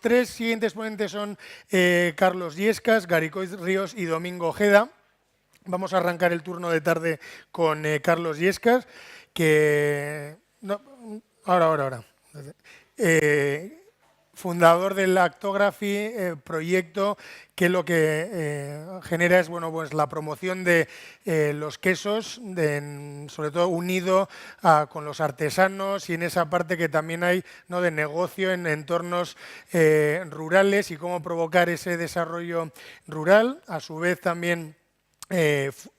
tres siguientes ponentes son Carlos Illescas, Garicoiz Ríos y Domingo Ojeda. Vamos a arrancar el turno de tarde con Carlos Illescas, que... No, ahora. Fundador del Actography, proyecto que lo que genera es pues la promoción de los quesos, sobre todo unido con los artesanos y en esa parte que también hay, ¿no?, de negocio en entornos rurales y cómo provocar ese desarrollo rural. A su vez también es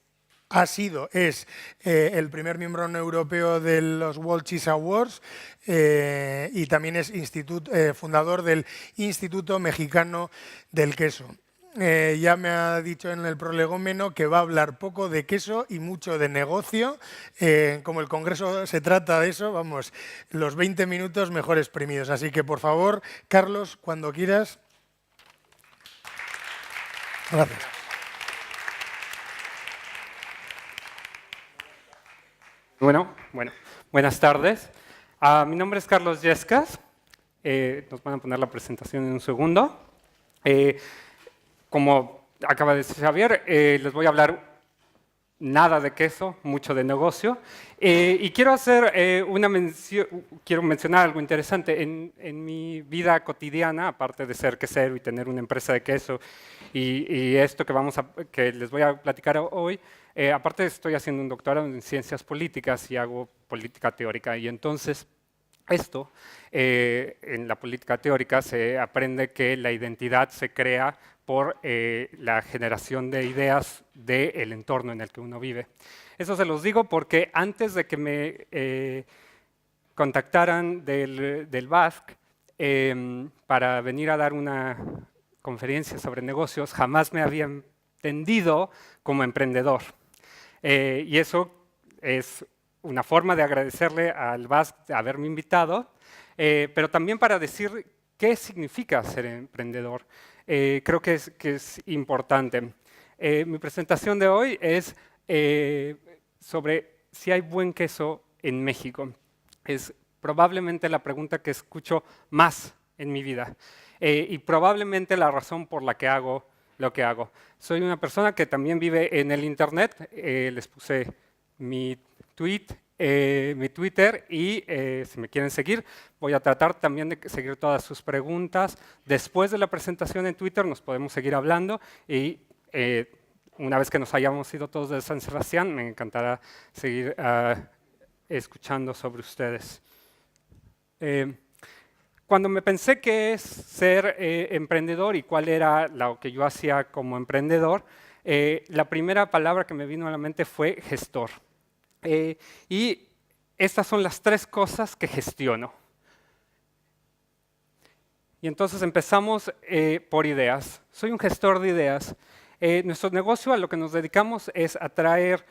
el primer miembro no europeo de los World Cheese Awards y también es fundador del Instituto Mexicano del Queso. Ya me ha dicho en el prolegómeno que va a hablar poco de queso y mucho de negocio. Como el congreso se trata de eso, vamos, los 20 minutos mejor exprimidos. Así que, por favor, Carlos, cuando quieras. Gracias. Bueno, buenas tardes. Mi nombre es Carlos Illescas. Nos van a poner la presentación en un segundo. Como acaba de decir Xavier, les voy a hablar nada de queso, mucho de negocio. Y quiero hacer quiero mencionar algo interesante. En mi vida cotidiana, aparte de ser quesero y tener una empresa de queso y esto que les voy a platicar hoy, aparte estoy haciendo un doctorado en ciencias políticas y hago política teórica. Y entonces en la política teórica se aprende que la identidad se crea por la generación de ideas del entorno en el que uno vive. Eso se los digo porque antes de que me contactaran del BASC para venir a dar una conferencia sobre negocios, jamás me había entendido como emprendedor. Y eso es una forma de agradecerle al BASC de haberme invitado, pero también para decir qué significa ser emprendedor. Creo que es importante. Mi presentación de hoy es sobre si hay buen queso en México. Es probablemente la pregunta que escucho más en mi vida y probablemente la razón por la que hago lo que hago. Soy una persona que también vive en el Internet. Les puse mi Twitter y si me quieren seguir, voy a tratar también de seguir todas sus preguntas. Después de la presentación en Twitter nos podemos seguir hablando y una vez que nos hayamos ido todos de San Sebastián, me encantará seguir escuchando sobre ustedes. Cuando me pensé qué es ser emprendedor y cuál era lo que yo hacía como emprendedor, la primera palabra que me vino a la mente fue gestor. Y estas son las tres cosas que gestiono. Y entonces empezamos por ideas. Soy un gestor de ideas. Nuestro negocio a lo que nos dedicamos es a traer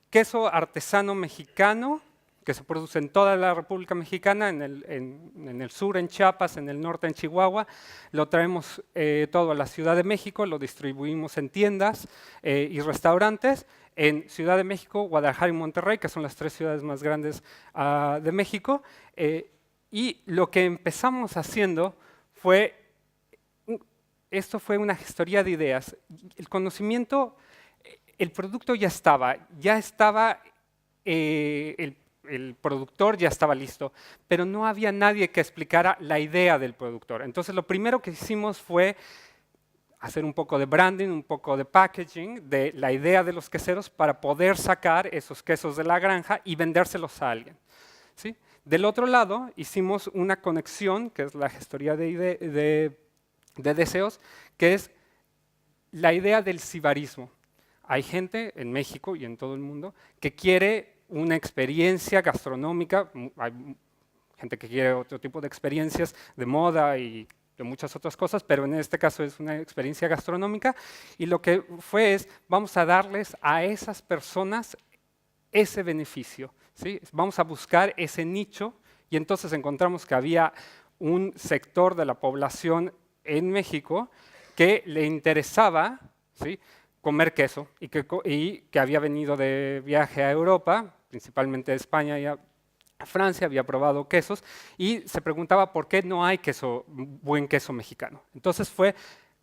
queso artesano mexicano que se produce en toda la República Mexicana, en el sur en Chiapas, en el norte en Chihuahua. Lo traemos todo a la Ciudad de México, lo distribuimos en tiendas y restaurantes en Ciudad de México, Guadalajara y Monterrey, que son las tres ciudades más grandes de México. Y lo que empezamos haciendo fue una gestoría de ideas. El conocimiento, el producto ya estaba el productor ya estaba listo, pero no había nadie que explicara la idea del productor. Entonces lo primero que hicimos fue hacer un poco de branding, un poco de packaging de la idea de los queseros para poder sacar esos quesos de la granja y vendérselos a alguien, ¿sí? Del otro lado hicimos una conexión, que es la gestoría de deseos, que es la idea del sibarismo. Hay gente en México y en todo el mundo que quiere una experiencia gastronómica, hay gente que quiere otro tipo de experiencias de moda y de muchas otras cosas, pero en este caso es una experiencia gastronómica, y lo que es, vamos a darles a esas personas ese beneficio, ¿sí? Vamos a buscar ese nicho, y entonces encontramos que había un sector de la población en México que le interesaba, ¿sí?, comer queso y que había venido de viaje a Europa, principalmente de España Francia, había probado quesos y se preguntaba por qué no hay buen queso mexicano. Entonces fue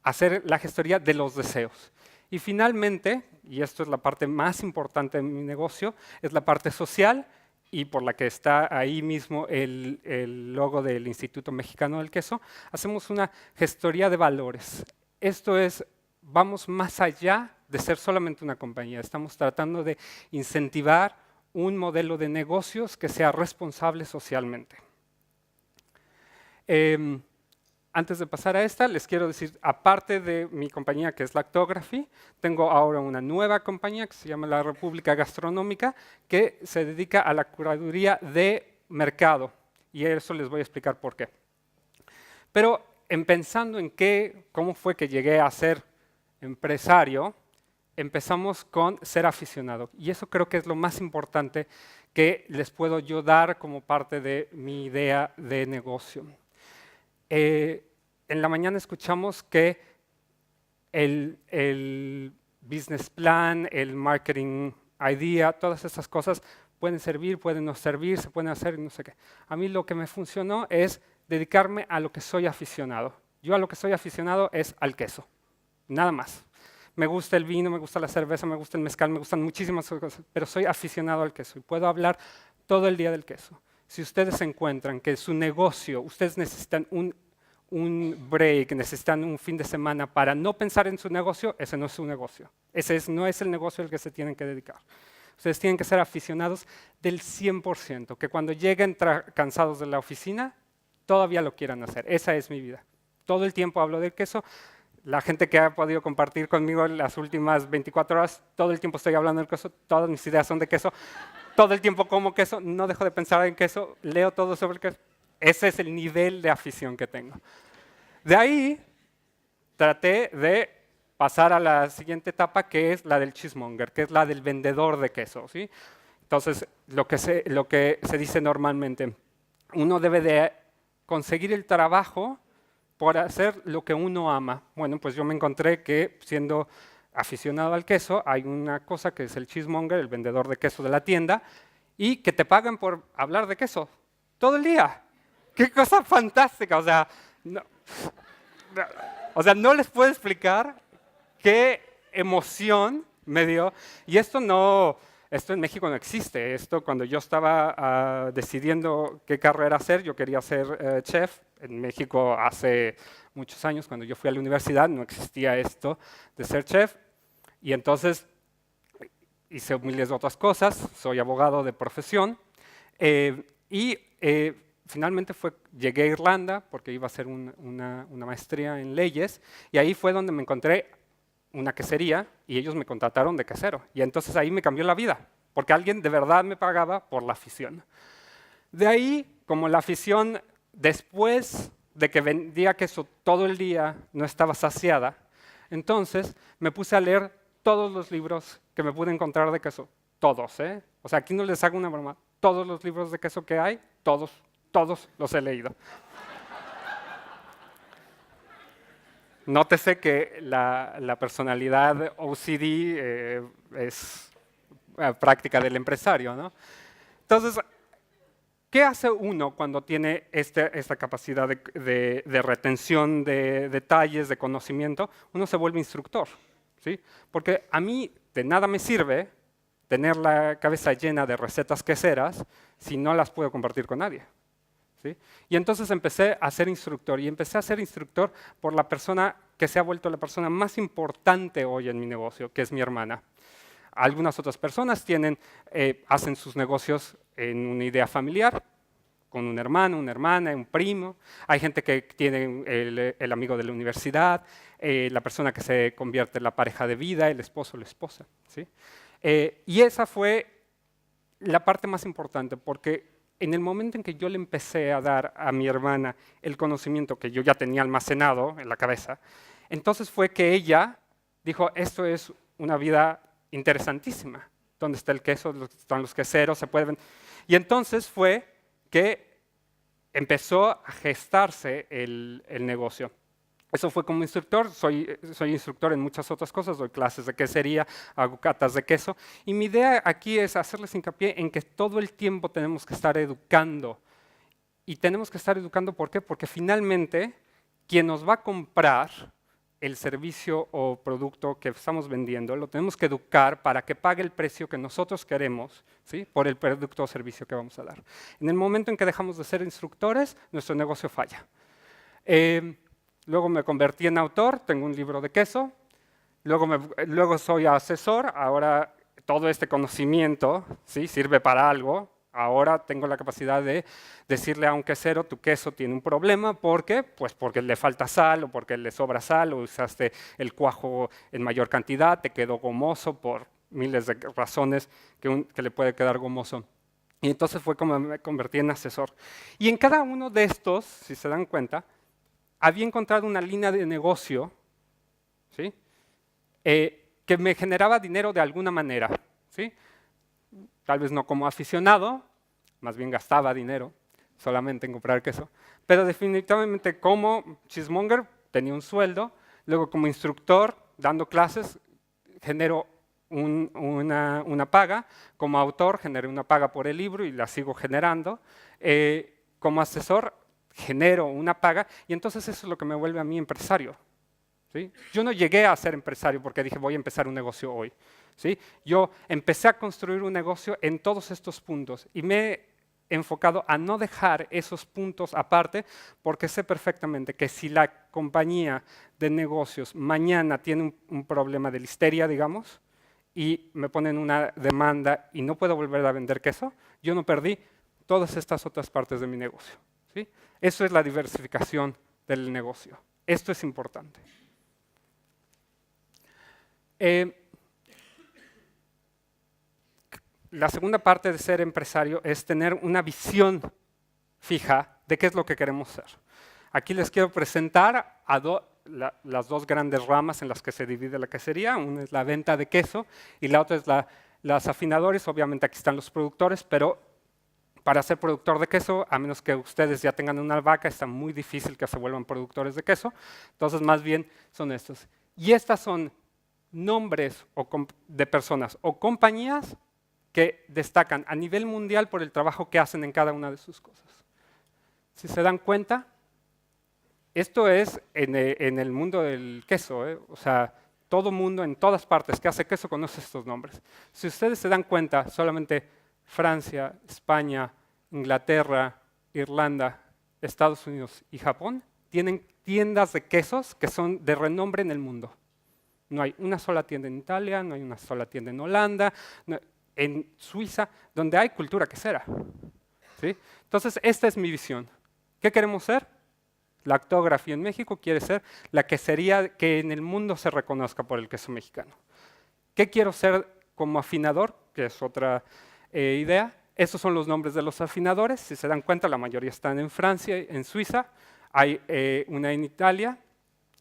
hacer la gestoría de los deseos. Y finalmente, y esto es la parte más importante de mi negocio, es la parte social y por la que está ahí mismo el logo del Instituto Mexicano del Queso, hacemos una gestoría de valores. Esto es, vamos más allá de ser solamente una compañía, estamos tratando de incentivar un modelo de negocios que sea responsable socialmente. Antes de pasar a esta, les quiero decir, aparte de mi compañía que es Lactography, tengo ahora una nueva compañía que se llama La República Gastronómica, que se dedica a la curaduría de mercado. Y eso les voy a explicar por qué. Pero pensando en cómo fue que llegué a ser empresario, empezamos con ser aficionado. Y eso creo que es lo más importante que les puedo yo dar como parte de mi idea de negocio. En la mañana escuchamos que el business plan, el marketing idea, todas esas cosas pueden servir, pueden no servir, se pueden hacer y no sé qué. A mí lo que me funcionó es dedicarme a lo que soy aficionado. Yo a lo que soy aficionado es al queso, nada más. Me gusta el vino, me gusta la cerveza, me gusta el mezcal, me gustan muchísimas cosas, pero soy aficionado al queso y puedo hablar todo el día del queso. Si ustedes encuentran que su negocio, ustedes necesitan un break, necesitan un fin de semana para no pensar en su negocio, ese no es su negocio. No es el negocio al que se tienen que dedicar. Ustedes tienen que ser aficionados del 100%, que cuando lleguen cansados de la oficina, todavía lo quieran hacer. Esa es mi vida. Todo el tiempo hablo del queso. La gente que ha podido compartir conmigo las últimas 24 horas, todo el tiempo estoy hablando del queso, todas mis ideas son de queso, todo el tiempo como queso, no dejo de pensar en queso, leo todo sobre el queso. Ese es el nivel de afición que tengo. De ahí traté de pasar a la siguiente etapa, que es la del cheesemonger, que es la del vendedor de queso, ¿sí? Entonces, lo que se dice normalmente, uno debe de conseguir el trabajo por hacer lo que uno ama. Bueno, pues yo me encontré que siendo aficionado al queso, hay una cosa que es el cheesemonger, el vendedor de queso de la tienda, y que te pagan por hablar de queso todo el día. ¡Qué cosa fantástica! No les puedo explicar qué emoción me dio. Y esto en México no existe. Esto cuando yo estaba decidiendo qué carrera hacer, yo quería ser chef. En México hace muchos años, cuando yo fui a la universidad, no existía esto de ser chef. Y entonces hice miles de otras cosas. Soy abogado de profesión. Finalmente llegué a Irlanda porque iba a hacer una maestría en leyes y ahí fue donde me encontré una quesería y ellos me contrataron de quesero. Y entonces ahí me cambió la vida porque alguien de verdad me pagaba por la afición. De ahí, como la afición, después de que vendía queso todo el día, no estaba saciada, entonces me puse a leer todos los libros que me pude encontrar de queso. Todos, ¿eh? O sea, aquí no les hago una broma. Todos los libros de queso que hay, todos los he leído. Nótese que la personalidad OCD es práctica del empresario, ¿no? Entonces, ¿qué hace uno cuando tiene esta capacidad de retención de detalles, de conocimiento? Uno se vuelve instructor, ¿sí? Porque a mí de nada me sirve tener la cabeza llena de recetas queseras si no las puedo compartir con nadie. ¿Sí? Y entonces empecé a ser instructor, y empecé a ser instructor por la persona que se ha vuelto la persona más importante hoy en mi negocio, que es mi hermana. Algunas otras personas hacen sus negocios en una idea familiar, con un hermano, una hermana, un primo. Hay gente que tiene el amigo de la universidad, la persona que se convierte en la pareja de vida, el esposo o la esposa. ¿Sí? Y esa fue la parte más importante, porque en el momento en que yo le empecé a dar a mi hermana el conocimiento que yo ya tenía almacenado en la cabeza, entonces fue que ella dijo, esto es una vida interesantísima. ¿Dónde está el queso? ¿Dónde están los queseros? ¿Se pueden? Y entonces fue que empezó a gestarse el negocio. Eso fue como instructor, soy instructor en muchas otras cosas, doy clases de quesería, hago catas de queso, y mi idea aquí es hacerles hincapié en que todo el tiempo tenemos que estar educando. Y tenemos que estar educando, ¿por qué? Porque finalmente quien nos va a comprar el servicio o producto que estamos vendiendo, lo tenemos que educar para que pague el precio que nosotros queremos, ¿sí?, por el producto o servicio que vamos a dar. En el momento en que dejamos de ser instructores, nuestro negocio falla. Luego me convertí en autor, tengo un libro de queso, luego soy asesor, ahora todo este conocimiento, ¿sí?, sirve para algo. Ahora tengo la capacidad de decirle a un quesero, tu queso tiene un problema, ¿por qué? Pues porque le falta sal, o porque le sobra sal, o usaste el cuajo en mayor cantidad, te quedó gomoso por miles de razones que le puede quedar gomoso. Y entonces fue como me convertí en asesor. Y en cada uno de estos, si se dan cuenta, había encontrado una línea de negocio, ¿sí?, que me generaba dinero de alguna manera, ¿sí? Tal vez no como aficionado, más bien gastaba dinero solamente en comprar queso, pero definitivamente como cheesemonger tenía un sueldo, luego como instructor dando clases genero una paga, como autor generé una paga por el libro y la sigo generando, como asesor genero una paga y entonces eso es lo que me vuelve a mí empresario. ¿Sí? Yo no llegué a ser empresario porque dije voy a empezar un negocio hoy. ¿Sí? Yo empecé a construir un negocio en todos estos puntos y me he enfocado a no dejar esos puntos aparte porque sé perfectamente que si la compañía de negocios mañana tiene un problema de listeria, digamos, y me ponen una demanda y no puedo volver a vender queso, yo no perdí todas estas otras partes de mi negocio. ¿Sí? Eso es la diversificación del negocio. Esto es importante. La segunda parte de ser empresario es tener una visión fija de qué es lo que queremos ser. Aquí les quiero presentar a las dos grandes ramas en las que se divide la quesería. Una es la venta de queso y la otra es las afinadores. Obviamente aquí están los productores, pero para ser productor de queso, a menos que ustedes ya tengan una vaca, está muy difícil que se vuelvan productores de queso. Entonces, más bien son estos. Y estas son nombres de personas o compañías que destacan a nivel mundial por el trabajo que hacen en cada una de sus cosas. Si se dan cuenta, esto es en el mundo del queso, o sea, todo mundo en todas partes que hace queso conoce estos nombres. Si ustedes se dan cuenta, solamente Francia, España, Inglaterra, Irlanda, Estados Unidos y Japón tienen tiendas de quesos que son de renombre en el mundo. No hay una sola tienda en Italia, no hay una sola tienda en Holanda, en Suiza, donde hay cultura quesera. ¿Sí? Entonces, esta es mi visión. ¿Qué queremos ser? Lactography en México quiere ser la quesería que en el mundo se reconozca por el queso mexicano. ¿Qué quiero ser como afinador? Que es otra idea. Estos son los nombres de los afinadores. Si se dan cuenta, la mayoría están en Francia, en Suiza. Hay una en Italia,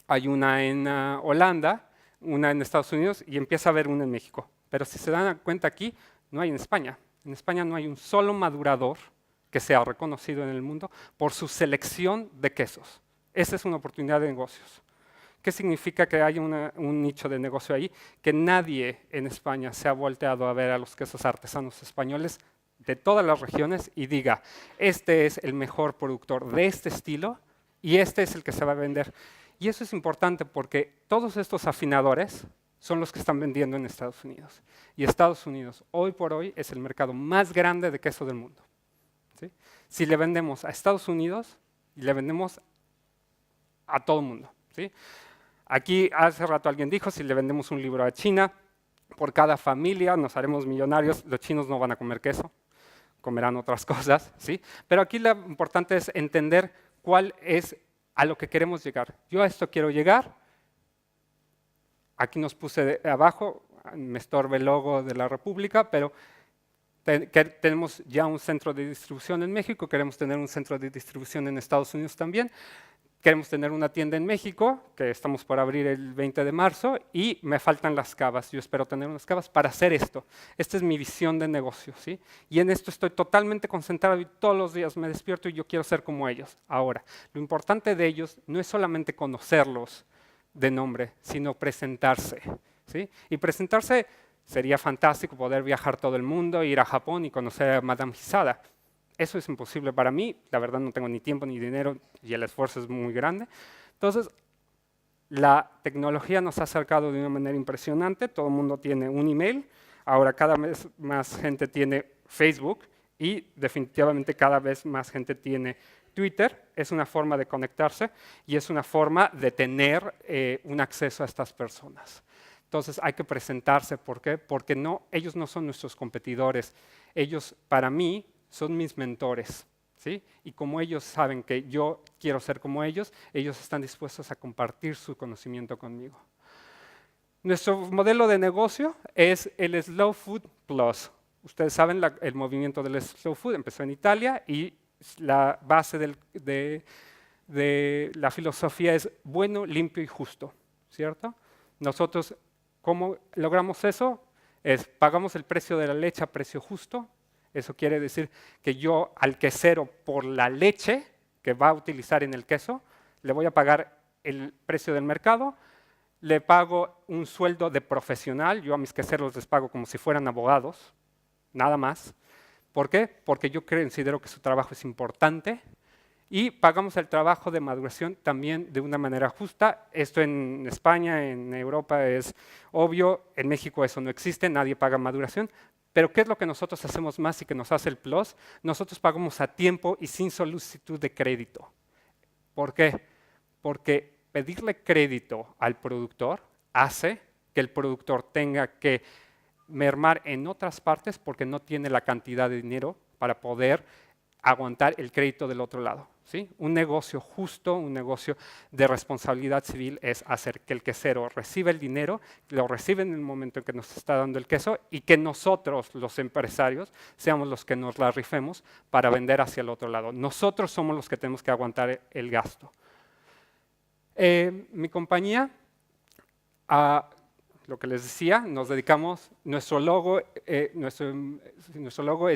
hay una en Holanda, una en Estados Unidos y empieza a haber una en México. Pero si se dan cuenta aquí, no hay en España. En España no hay un solo madurador que sea reconocido en el mundo por su selección de quesos. Esa es una oportunidad de negocios. ¿Qué significa que haya un nicho de negocio ahí? Que nadie en España se ha volteado a ver a los quesos artesanos españoles de todas las regiones y diga, este es el mejor productor de este estilo y este es el que se va a vender. Y eso es importante porque todos estos afinadores son los que están vendiendo en Estados Unidos. Y Estados Unidos, hoy por hoy, es el mercado más grande de queso del mundo. ¿Sí? Si le vendemos a Estados Unidos, le vendemos a todo el mundo. ¿Sí? Aquí hace rato alguien dijo, si le vendemos un libro a China, por cada familia nos haremos millonarios, los chinos no van a comer queso, comerán otras cosas. ¿Sí? Pero aquí lo importante es entender cuál es a lo que queremos llegar. Yo a esto quiero llegar. Aquí nos puse abajo, me estorba el logo de la República, pero tenemos ya un centro de distribución en México, queremos tener un centro de distribución en Estados Unidos también. queremos tener una tienda en México, que estamos por abrir el 20 de marzo, y me faltan las cavas. Yo espero tener unas cavas para hacer esto. Esta es mi visión de negocio, ¿sí? Y en esto estoy totalmente concentrado y todos los días me despierto y yo quiero ser como ellos. Ahora, lo importante de ellos no es solamente conocerlos de nombre, sino presentarse, ¿sí? Y presentarse sería fantástico poder viajar todo el mundo, ir a Japón y conocer a Madame Hizada. Eso es imposible para mí, la verdad no tengo ni tiempo ni dinero y el esfuerzo es muy grande. Entonces, la tecnología nos ha acercado de una manera impresionante, todo el mundo tiene un email, ahora cada vez más gente tiene Facebook y definitivamente cada vez más gente tiene Twitter. Es una forma de conectarse y es una forma de tener un acceso a estas personas. Entonces hay que presentarse, ¿por qué? Porque ellos no son nuestros competidores, ellos para mí son mis mentores, ¿sí? Y como ellos saben que yo quiero ser como ellos están dispuestos a compartir su conocimiento conmigo. Nuestro modelo de negocio es el Slow Food Plus. Ustedes saben, el movimiento del Slow Food empezó en Italia y la base de la filosofía es bueno, limpio y justo, ¿cierto? Nosotros, ¿cómo logramos eso? Pagamos el precio de la leche a precio justo. Eso quiere decir que yo al quesero por la leche que va a utilizar en el queso, le voy a pagar el precio del mercado, le pago un sueldo de profesional, yo a mis queseros les pago como si fueran abogados, nada más. ¿Por qué? Porque yo considero que su trabajo es importante y pagamos el trabajo de maduración también de una manera justa. Esto en España, en Europa es obvio, en México eso no existe, nadie paga maduración. Pero ¿qué es lo que nosotros hacemos más y que nos hace el plus? Nosotros pagamos a tiempo y sin solicitud de crédito. ¿Por qué? Porque pedirle crédito al productor hace que el productor tenga que mermar en otras partes porque no tiene la cantidad de dinero para poder aguantar el crédito del otro lado, ¿sí? Un negocio justo, un negocio de responsabilidad civil es hacer que el quesero reciba el dinero, lo recibe en el momento en que nos está dando el queso y que nosotros, los empresarios, seamos los que nos la rifemos para vender hacia el otro lado. Nosotros somos los que tenemos que aguantar el gasto. Mi compañía, lo que les decía, nos dedicamos, nuestro logo es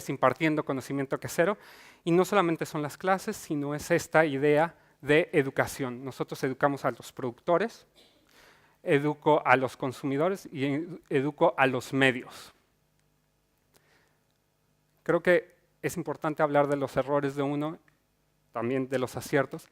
impartiendo conocimiento quesero, y no solamente son las clases, sino es esta idea de educación. Nosotros educamos a los productores, educo a los consumidores y educo a los medios. Creo que es importante hablar de los errores de uno, también de los aciertos.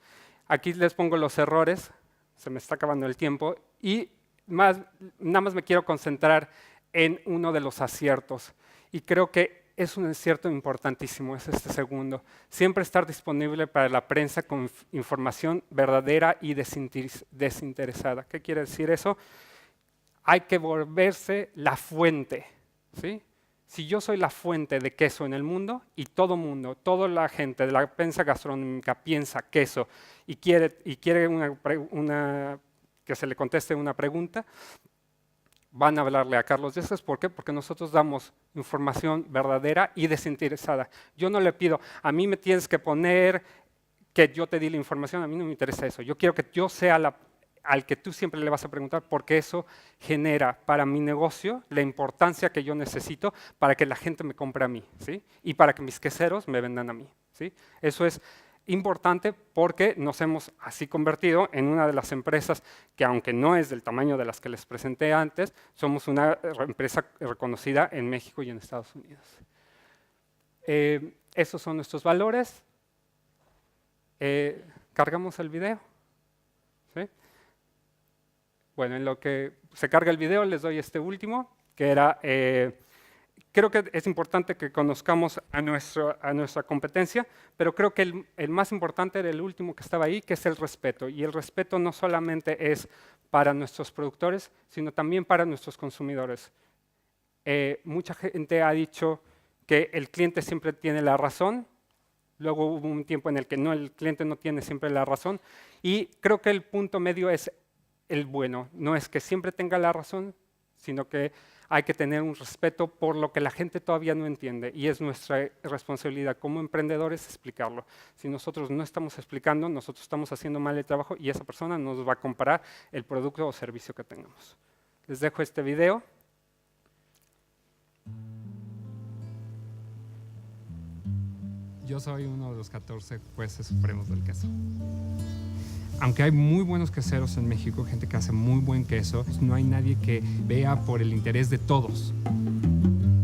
Aquí les pongo los errores, se me está acabando el tiempo, y nada más me quiero concentrar en uno de los aciertos. Y creo que es un acierto importantísimo, es este segundo. Siempre estar disponible para la prensa con información verdadera y desinteresada. ¿Qué quiere decir eso? Hay que volverse la fuente, ¿sí? Si yo soy la fuente de queso en el mundo y todo mundo, toda la gente de la prensa gastronómica piensa queso y quiere que se le conteste una pregunta, van a hablarle a Carlos Dieces. ¿Por qué? Porque nosotros damos información verdadera y desinteresada. Yo no le pido, a mí me tienes que poner que yo te di la información, a mí no me interesa eso. Yo quiero que yo sea al que tú siempre le vas a preguntar, porque eso genera para mi negocio la importancia que yo necesito para que la gente me compre a mí, ¿sí? Y para que mis queseros me vendan a mí, ¿sí? Eso es importante porque nos hemos así convertido en una de las empresas que, aunque no es del tamaño de las que les presenté antes, somos una empresa reconocida en México y en Estados Unidos. Esos son nuestros valores. ¿Cargamos el video? ¿Sí? Bueno, en lo que se carga el video les doy este último, que era, creo que es importante que conozcamos a nuestra competencia, pero creo que el más importante era el último que estaba ahí, que es el respeto. Y el respeto no solamente es para nuestros productores, sino también para nuestros consumidores. Mucha gente ha dicho que el cliente siempre tiene la razón. Luego hubo un tiempo en el que el cliente no tiene siempre la razón. Y creo que el punto medio es el bueno. No es que siempre tenga la razón, sino que hay que tener un respeto por lo que la gente todavía no entiende y es nuestra responsabilidad como emprendedores explicarlo. Si nosotros no estamos explicando, nosotros estamos haciendo mal el trabajo y esa persona nos va a comparar el producto o servicio que tengamos. Les dejo este video. Yo soy uno de los 14 jueces supremos del queso. Aunque hay muy buenos queseros en México, gente que hace muy buen queso, no hay nadie que vea por el interés de todos.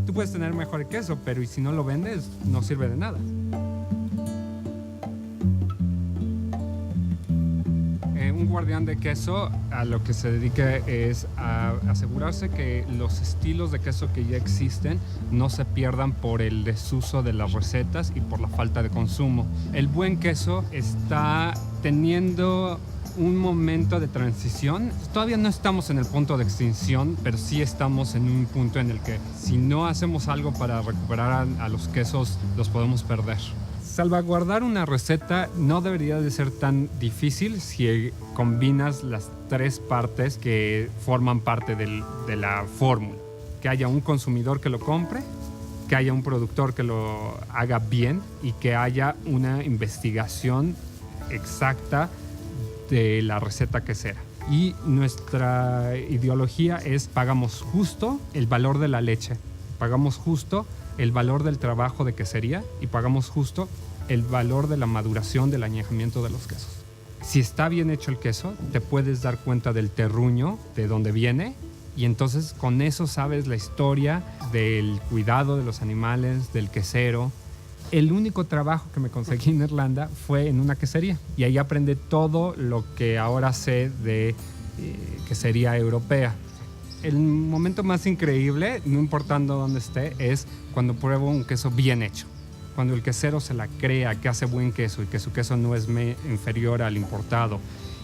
Tú puedes tener mejor queso, pero y si no lo vendes, no sirve de nada. Un guardián de queso a lo que se dedica es a asegurarse que los estilos de queso que ya existen no se pierdan por el desuso de las recetas y por la falta de consumo. El buen queso está teniendo un momento de transición. Todavía no estamos en el punto de extinción, pero sí estamos en un punto en el que si no hacemos algo para recuperar a los quesos, los podemos perder. Salvaguardar una receta no debería de ser tan difícil si combinas las tres partes que forman parte de la fórmula. Que haya un consumidor que lo compre, que haya un productor que lo haga bien y que haya una investigación exacta de la receta quesera. Y nuestra ideología es pagamos justo el valor de la leche, pagamos justo el valor del trabajo de quesería y pagamos justo el valor de la maduración, del añejamiento de los quesos. Si está bien hecho el queso, te puedes dar cuenta del terruño, de dónde viene, y entonces con eso sabes la historia del cuidado de los animales, del quesero. El único trabajo que me conseguí en Irlanda fue en una quesería, y ahí aprendí todo lo que ahora sé de quesería europea. El momento más increíble, no importando dónde esté, es cuando pruebo un queso bien hecho. Cuando el quesero se la crea que hace buen queso y que su queso no es inferior al importado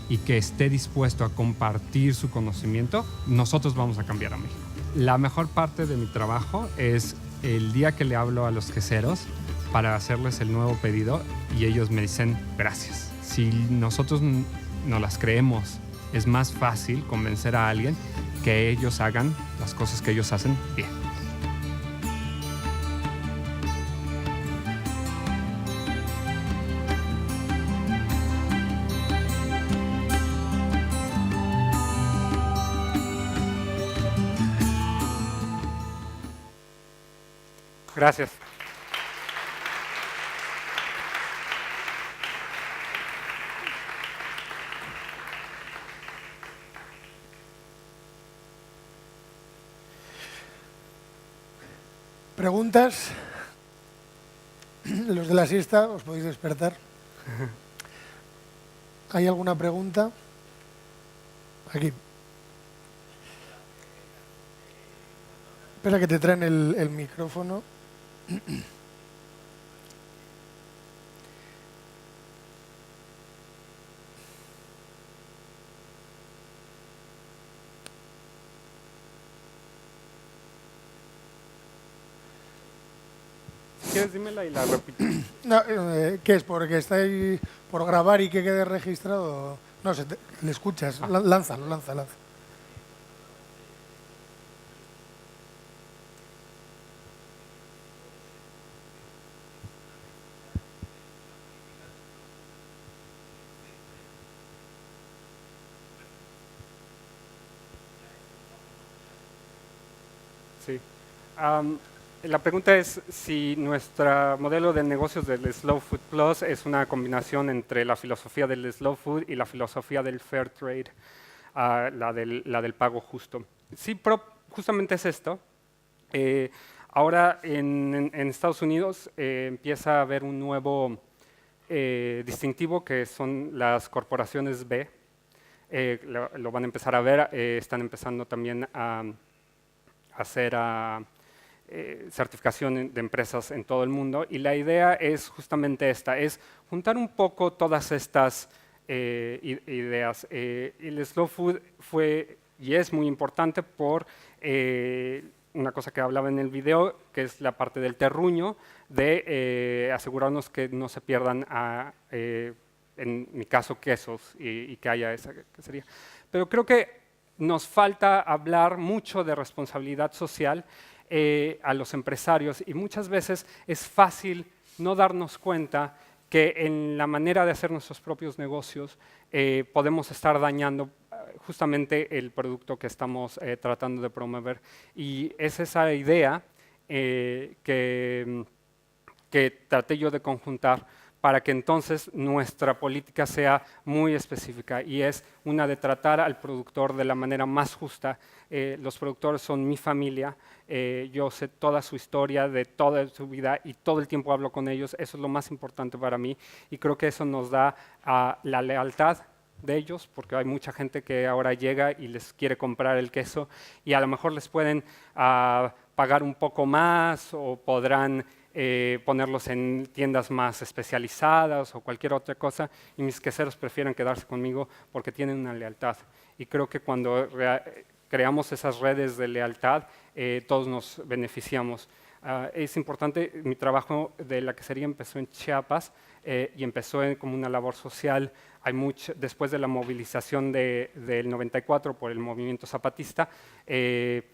y que esté dispuesto a compartir su conocimiento, nosotros vamos a cambiar a México. La mejor parte de mi trabajo es el día que le hablo a los queseros para hacerles el nuevo pedido y ellos me dicen gracias. Si nosotros no las creemos, es más fácil convencer a alguien que ellos hagan las cosas que ellos hacen bien. Gracias. ¿Preguntas? Los de la siesta, os podéis despertar. ¿Hay alguna pregunta? Aquí. Espera que te traen el micrófono. Si quieres, dímela y la repito. No, ¿qué es? ¿Porque está ahí por grabar y que quede registrado? No sé, le escuchas. Lánzalo, lanza. Sí. La pregunta es si nuestro modelo de negocios del Slow Food Plus es una combinación entre la filosofía del Slow Food y la filosofía del Fair Trade, la del pago justo. Sí, justamente es esto. Ahora en Estados Unidos empieza a haber un nuevo distintivo que son las corporaciones B. Lo van a empezar a ver, están empezando también a hacer certificación de empresas en todo el mundo y la idea es justamente esta, es juntar un poco todas estas ideas. El Slow Food fue y es muy importante por una cosa que hablaba en el video, que es la parte del terruño, de asegurarnos que no se pierdan, en mi caso, quesos y que haya esa quesería. Pero creo que nos falta hablar mucho de responsabilidad social a los empresarios y muchas veces es fácil no darnos cuenta que en la manera de hacer nuestros propios negocios podemos estar dañando justamente el producto que estamos tratando de promover. Y es esa idea que traté yo de conjuntar para que entonces nuestra política sea muy específica y es una de tratar al productor de la manera más justa. Los productores son mi familia, yo sé toda su historia, de toda su vida y todo el tiempo hablo con ellos, eso es lo más importante para mí y creo que eso nos da la lealtad de ellos, porque hay mucha gente que ahora llega y les quiere comprar el queso y a lo mejor les pueden pagar un poco más o podrán ponerlos en tiendas más especializadas o cualquier otra cosa y mis queseros prefieren quedarse conmigo porque tienen una lealtad. Y creo que cuando creamos esas redes de lealtad, todos nos beneficiamos. Es importante, mi trabajo de la quesería empezó en Chiapas y empezó como una labor social. Después de la movilización del 94 por el movimiento zapatista, el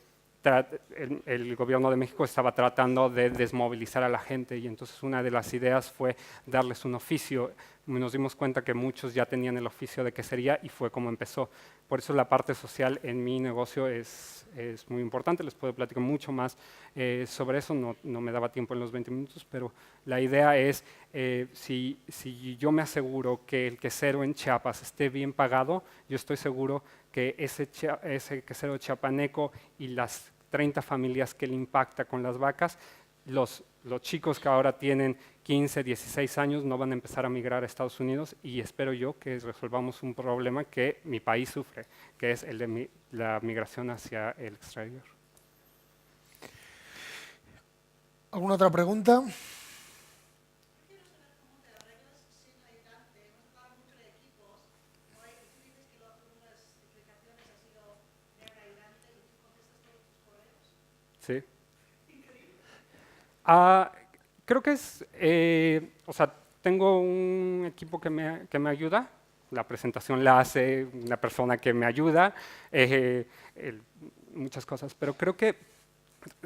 gobierno de México estaba tratando de desmovilizar a la gente y entonces una de las ideas fue darles un oficio. Nos dimos cuenta que muchos ya tenían el oficio de quesería y fue como empezó. Por eso la parte social en mi negocio es muy importante. Les puedo platicar mucho más sobre eso, no me daba tiempo en los 20 minutos, pero la idea es, si yo me aseguro que el quesero en Chiapas esté bien pagado, yo estoy seguro que ese quesero chiapaneco y las 30 familias que le impacta con las vacas, los chicos que ahora tienen 15, 16 años no van a empezar a migrar a Estados Unidos y espero yo que resolvamos un problema que mi país sufre, que es el de la migración hacia el exterior. ¿Alguna otra pregunta? Sí. Creo que o sea, tengo un equipo que me ayuda, la presentación la hace una persona que me ayuda, muchas cosas, pero creo que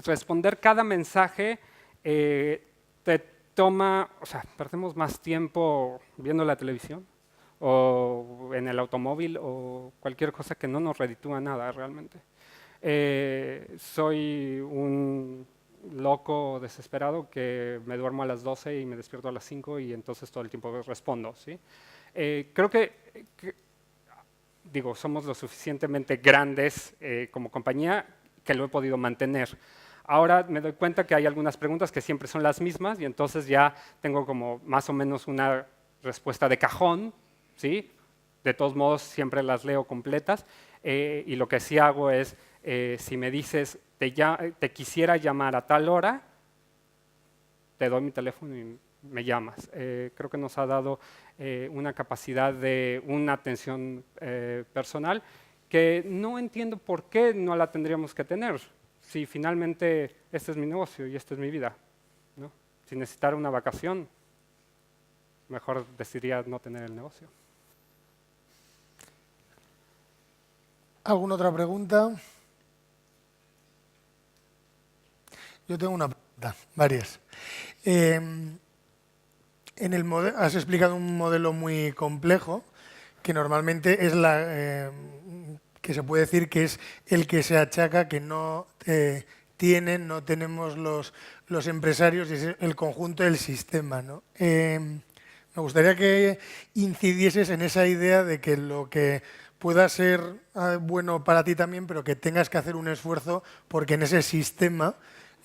responder cada mensaje te toma, o sea, perdemos más tiempo viendo la televisión o en el automóvil o cualquier cosa que no nos reditúa nada realmente. Soy un loco desesperado que me duermo a las 12 y me despierto a las 5 y entonces todo el tiempo respondo, ¿sí? Creo que, digo, somos lo suficientemente grandes como compañía que lo he podido mantener. Ahora me doy cuenta que hay algunas preguntas que siempre son las mismas y entonces ya tengo como más o menos una respuesta de cajón, ¿sí? De todos modos, siempre las leo completas y lo que sí hago es, si me dices, te quisiera llamar a tal hora, te doy mi teléfono y me llamas. Creo que nos ha dado una capacidad de una atención personal que no entiendo por qué no la tendríamos que tener. Si finalmente este es mi negocio y esta es mi vida, ¿no? Si necesitara una vacación, mejor decidiría no tener el negocio. ¿Alguna otra pregunta? Yo tengo una pregunta, varias. Has explicado un modelo muy complejo que normalmente es que se puede decir que es el que se achaca que no tenemos los empresarios y es el conjunto del sistema, ¿no? Me gustaría que incidieses en esa idea de que lo que pueda ser bueno para ti también, pero que tengas que hacer un esfuerzo porque en ese sistema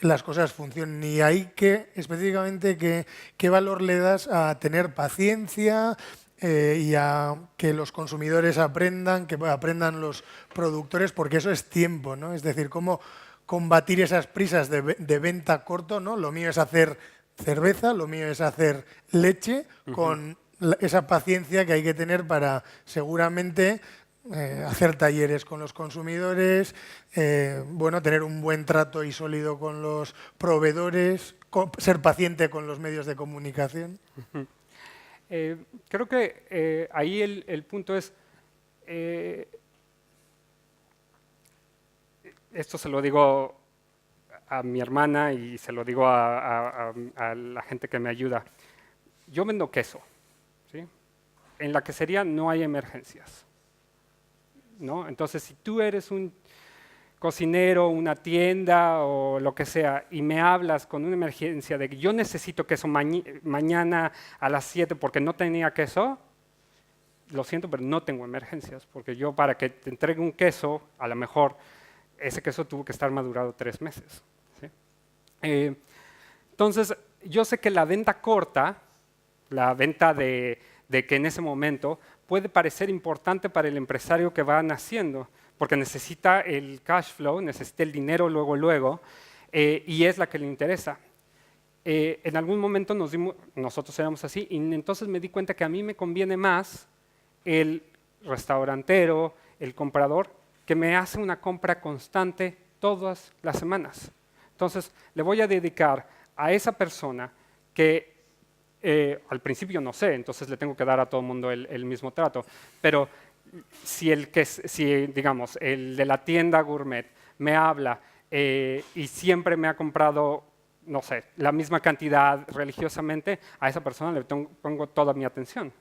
las cosas funcionen. Y hay específicamente, ¿qué valor le das a tener paciencia y a que los consumidores aprendan, que aprendan los productores? Porque eso es tiempo, ¿no? Es decir, cómo combatir esas prisas de venta corto, ¿no? Lo mío es hacer cerveza, lo mío es hacer leche, con esa paciencia que hay que tener para seguramente hacer talleres con los consumidores, tener un buen trato y sólido con los proveedores, ser paciente con los medios de comunicación. Creo que ahí el punto es, esto se lo digo a mi hermana y se lo digo a la gente que me ayuda. Yo vendo queso, ¿sí? En la quesería no hay emergencias, ¿no? Entonces, si tú eres un cocinero, una tienda o lo que sea, y me hablas con una emergencia de que yo necesito queso mañana a las 7 porque no tenía queso, lo siento, pero no tengo emergencias, porque yo para que te entregue un queso, a lo mejor ese queso tuvo que estar madurado 3 meses. ¿Sí? Entonces, yo sé que la venta corta, la venta de que en ese momento puede parecer importante para el empresario que va naciendo, porque necesita el cash flow, necesita el dinero luego, y es la que le interesa. En algún momento nosotros éramos así, y entonces me di cuenta que a mí me conviene más el restaurantero, el comprador, que me hace una compra constante todas las semanas. Entonces, le voy a dedicar a esa persona que al principio no sé, entonces le tengo que dar a todo el mundo el mismo trato, pero si digamos, el de la tienda gourmet me habla y siempre me ha comprado, no sé, la misma cantidad religiosamente, a esa persona le pongo toda mi atención,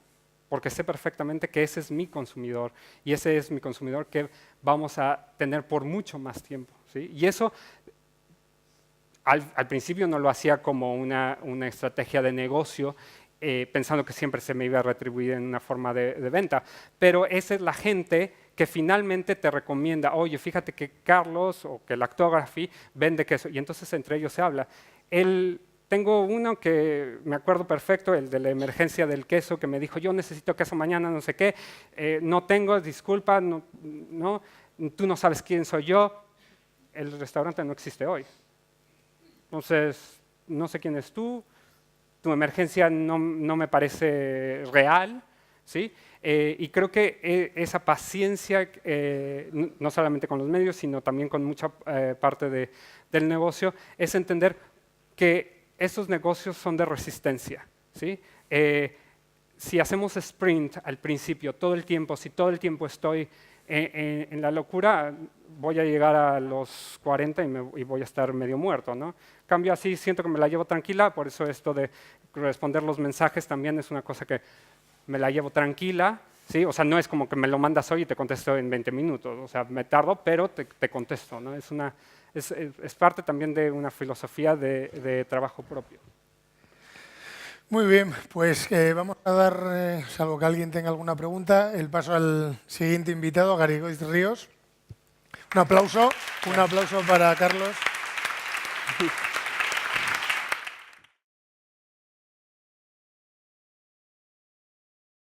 porque sé perfectamente que ese es mi consumidor y ese es mi consumidor que vamos a tener por mucho más tiempo, ¿sí? Y eso al principio no lo hacía como una estrategia de negocio, pensando que siempre se me iba a retribuir en una forma de venta, pero esa es la gente que finalmente te recomienda, oye, fíjate que Carlos o que Lactography vende queso, y entonces entre ellos se habla. Tengo uno que me acuerdo perfecto, el de la emergencia del queso, que me dijo, yo necesito queso mañana, no sé qué, no tengo, disculpa, no, tú no sabes quién soy yo, el restaurante no existe hoy. Entonces, no sé quién es tú, tu emergencia no me parece real, ¿sí? Y creo que esa paciencia, no solamente con los medios, sino también con mucha parte del negocio, es entender que esos negocios son de resistencia, ¿sí? Si hacemos sprint al principio, todo el tiempo, si todo el tiempo estoy en la locura, voy a llegar a los 40 y voy a estar medio muerto, ¿no? Cambio así, siento que me la llevo tranquila, por eso esto de responder los mensajes también es una cosa que me la llevo tranquila, ¿sí? O sea, no es como que me lo mandas hoy y te contesto en 20 minutos, o sea, me tardo, pero te contesto, ¿no? Es parte también de una filosofía de trabajo propio. Muy bien, pues vamos a dar, salvo que alguien tenga alguna pregunta, el paso al siguiente invitado, Gary Goiz Ríos. Un aplauso para Carlos.